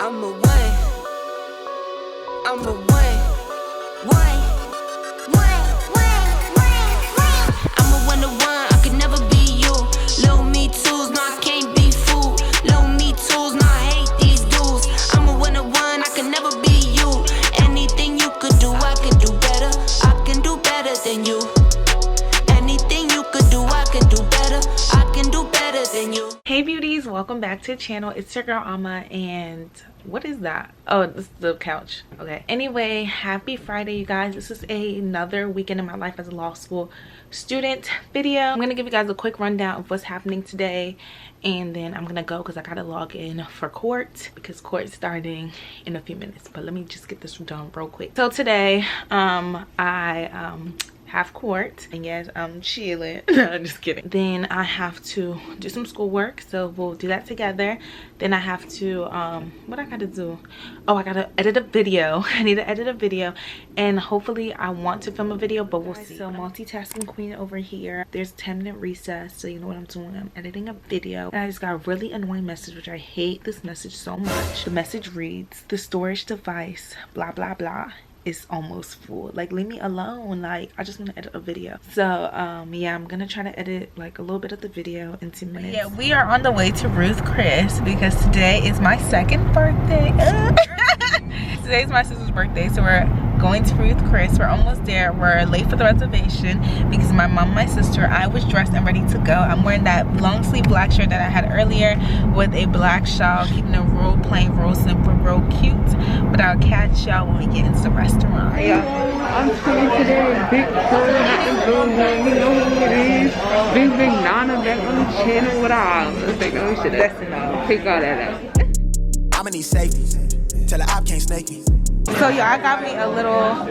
I'm a one. I'm a one. I'm a 1 to 1. I could never be you. Little me tools, no, I can't be fooled. Little me tools, no, I hate these dudes. I'm a 1 to 1. I could never be you. Anything you could do, I could do better. I can do better than you. Anything you could do, I can do better. I can do better than you. Hey beauties, welcome back to the channel. It's your girl Amma, and what is that? Oh, this is the couch. Okay, anyway, happy Friday, you guys. This is another weekend in my life as a law school student video. I'm gonna give you guys a quick rundown of what's happening today, and then I'm gonna go because I gotta log in for court because court's starting in a few minutes. But let me just get this done real quick. So today I have court, and yes, I'm chilling. No, I'm just kidding. Then I have to do some schoolwork, so we'll do that together. Then I have to what I gotta do? Oh, I gotta edit a video. I need to edit a video, and hopefully I want to film a video, but we'll see. So multitasking queen over here. There's 10-minute recess, so you know what I'm doing. I'm editing a video, and I just got a really annoying message, which I hate this message so much. The message reads, the storage device blah blah blah is almost full. Like, leave me alone. Like, I just want to edit a video. So yeah, I'm gonna try to edit like a little bit of the video in 2 minutes. Yeah, we are on the way to Ruth Chris because today is my second birthday. Today's my sister's birthday, so we're going to Ruth Chris. We're almost there. We're late for the reservation because my mom and my sister, I was dressed and ready to go. I'm wearing that long sleeve black shirt that I had earlier with a black shawl, keeping it real plain, real simple, real cute. But I'll catch y'all when we get into the restaurant. I'm sitting today, Big Bird, you know who it is. Big Nana back on the channel with all. Let's take all shit. That's enough. Take all that out. I'ma need safety. Tell the op can't snake me. So yeah, I got me a little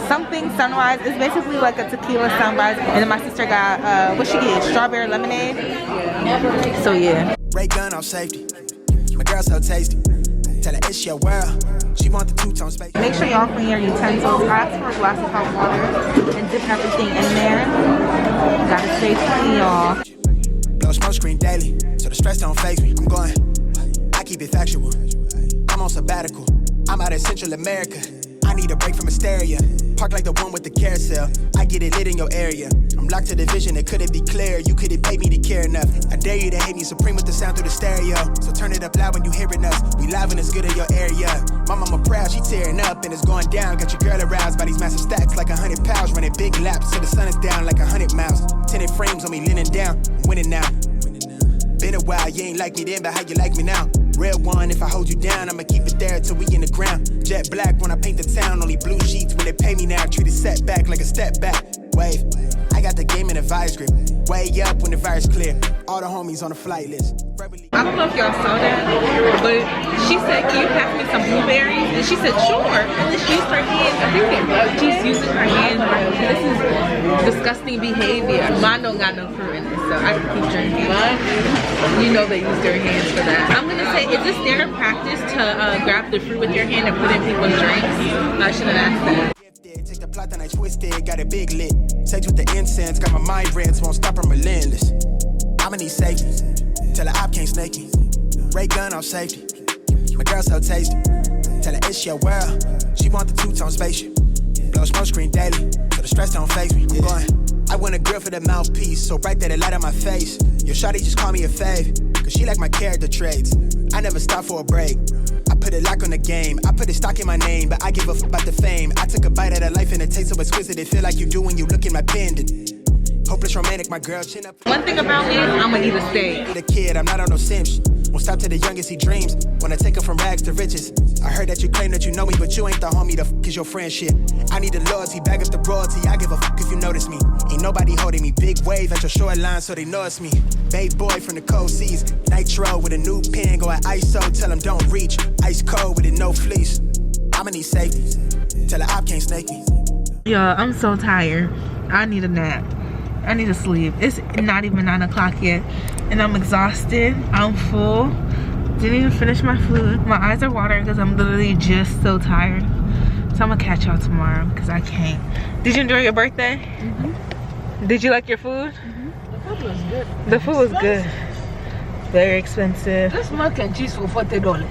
something sunrise. It's basically like a tequila sunrise, and then my sister got what she get? Strawberry lemonade. So yeah. Ray gun on safety. My girl so tasty. Tell her it's your world. She want the two-tone space. Make sure y'all clean your utensils. I asked for a glass of hot water and dip everything in there. Gotta stay clean, y'all. Blow smoke screen daily, so the stress don't faze me. I'm going. I keep it factual. I'm on sabbatical. I'm out in Central America. I need a break from hysteria. Park like the one with the carousel. I get it lit in your area. I'm locked to the vision, it couldn't be clear. You couldn't pay me to care enough. I dare you to hate me supreme with the sound through the stereo. So turn it up loud when you hearing us. We live and it's good in your area. My mama proud, she tearing up and it's going down. Got your girl aroused by these massive stacks like 100 pounds. Running big laps till the sun is down like 100 miles. Tinted frames on me leaning down. I'm winning now. Been a while, you ain't like me then, but how you like me now? Real one, if I hold you down, I'ma keep it there till we in the ground. Jet black when I paint the town, only blue sheets when they pay me now. Treat it setback like a step back. Wave, I got the game in a vice grip. Way up when the vire's clear. All the homies on the flight list. I don't know if y'all saw that, but she said, can you pass me some blueberries? And she said, sure. And then she used her hands. I think she's using her hands. This is disgusting behavior. Mine don't got no fruit in it, so I can keep drinking. You know they use their hands for that. I'm gonna say, is this standard practice to grab the fruit with your hand and put in people's drinks? I should have asked that. Take the plot and I twisted, got it big lit. Sex with the incense, got my mind rents, won't stop, I'm relentless. I'ma need safety. Tell the op can't snake me. Ray gun on safety. My girl so tasty. Tell her it's your world. She want the two-tone spaceship. Blow smoke screen daily, so the stress don't faze me. I'm going. I want a grill for the mouthpiece, so bright that it light on my face. Your shawty just call me a fave, cause she like my character traits. I never stop for a break. I put a lock on the game. I put a stock in my name, but I give a f about the fame. I took a bite of that life and it tastes so exquisite. It feel like you do when you look in my pendant. Hopeless romantic, my girl chin up. One thing about me, I'ma eat a steak. The kid, I'm not on no simps. Won't stop till the youngest he dreams. Wanna take her from rags to riches. I heard that you claim that you know me, but you ain't the homie, the f is your friendship. I need the loyalty, bag up the royalty. I give a f if you notice me. Ain't nobody holding me. Big wave at your shoreline, so they know it's me. Babe boy from the cold seas. Nitro with a new pen, go at ISO, tell him don't reach. Ice cold with it, no fleece. I'ma need safety. Tell the op can't snake me. Y'all, I'm so tired. I need a nap. I need to sleep. It's not even 9 o'clock yet, and I'm exhausted. I'm full. Didn't even finish my food. My eyes are watering because I'm literally just so tired. So I'm gonna catch y'all tomorrow because I can't. Did you enjoy your birthday? Mm-hmm. Did you like your food? Mm-hmm. The food was good. The food was good. Very expensive. This mac and cheese for $40.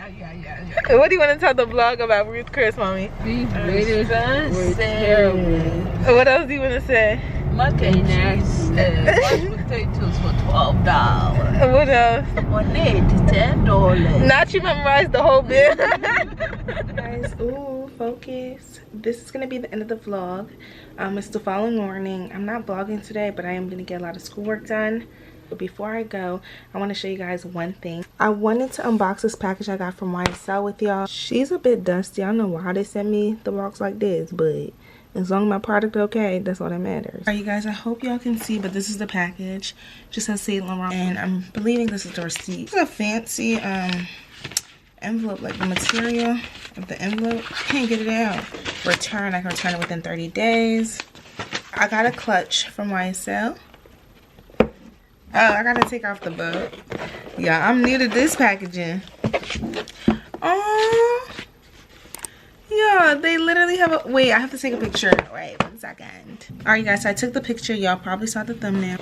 What do you want to tell the vlog about Ruth Chris, mommy? These videos were terrible. What else do you want to say? Mac and cheese, mashed potatoes for $12. What else? Lemonade, $10. Not you memorized the whole bit. Guys, ooh, focus. This is gonna be the end of the vlog. It's the following morning. I'm not vlogging today, but I am gonna get a lot of schoolwork done. But before I go, I want to show you guys one thing. I wanted to unbox this package I got from YSL with y'all. She's a bit dusty. I don't know why they sent me the box like this, but as long as my product okay, that's all that matters. Alright, you guys, I hope y'all can see, but this is the package. Just says Saint Laurent, and I'm believing this is the receipt. It's a fancy envelope, like the material of the envelope. I can't get it out. Return, I can return it within 30 days. I got a clutch from YSL. Oh, I gotta take off the bow. Yeah, I'm new to this packaging. Oh, yeah, they literally have a, wait, I have to take a picture. Wait, 1 second. All right, guys, so I took the picture. Y'all probably saw the thumbnail.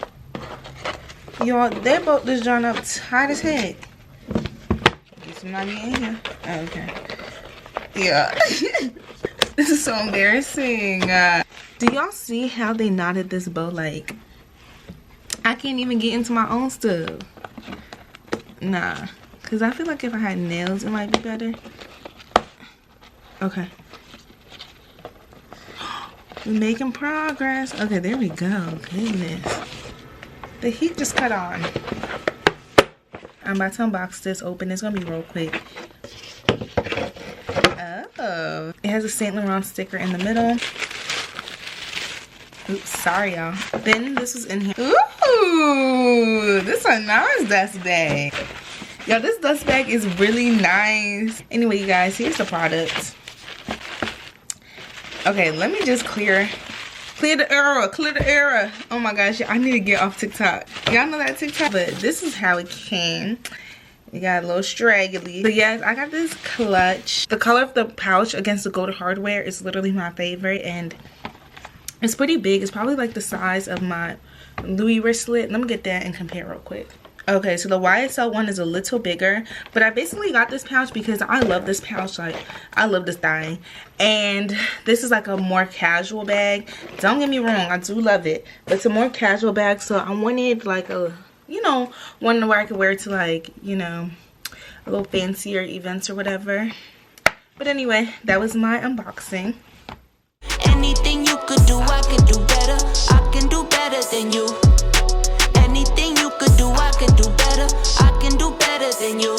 Y'all, they both just drawn up tight as heck. Guess I'm not in here. Oh, okay. Yeah. This is so embarrassing. Do y'all see how they knotted this bow? Like, I can't even get into my own stuff. Nah, because I feel like if I had nails, it might be better. Okay. We're making progress. Okay, there we go. Goodness. The heat just cut on. I'm about to unbox this, open. It's going to be real quick. Oh. It has a Saint Laurent sticker in the middle. Oops, sorry y'all. Then this was in here. Ooh, this is a nice dust bag. Yo, this dust bag is really nice. Anyway, you guys, here's the product. Okay, let me just clear the error. Oh my gosh, I need to get off TikTok. Y'all know that TikTok? But this is how it came. You got a little straggly. But yes, I got this clutch. The color of the pouch against the gold hardware is literally my favorite, and it's pretty big. It's probably like the size of my Louis wristlet. Let me get that and compare real quick. Okay, so the YSL one is a little bigger, but I basically got this pouch because I love this pouch. Like, I love this thing. And this is like a more casual bag. Don't get me wrong, I do love it, but it's a more casual bag, so I wanted like a, you know, one where I could wear it to, like, you know, a little fancier events or whatever. But anyway, that was my unboxing. Anything you could do, I could do better. I can do better than you. Anything you could do, I could do better. I can do better than you.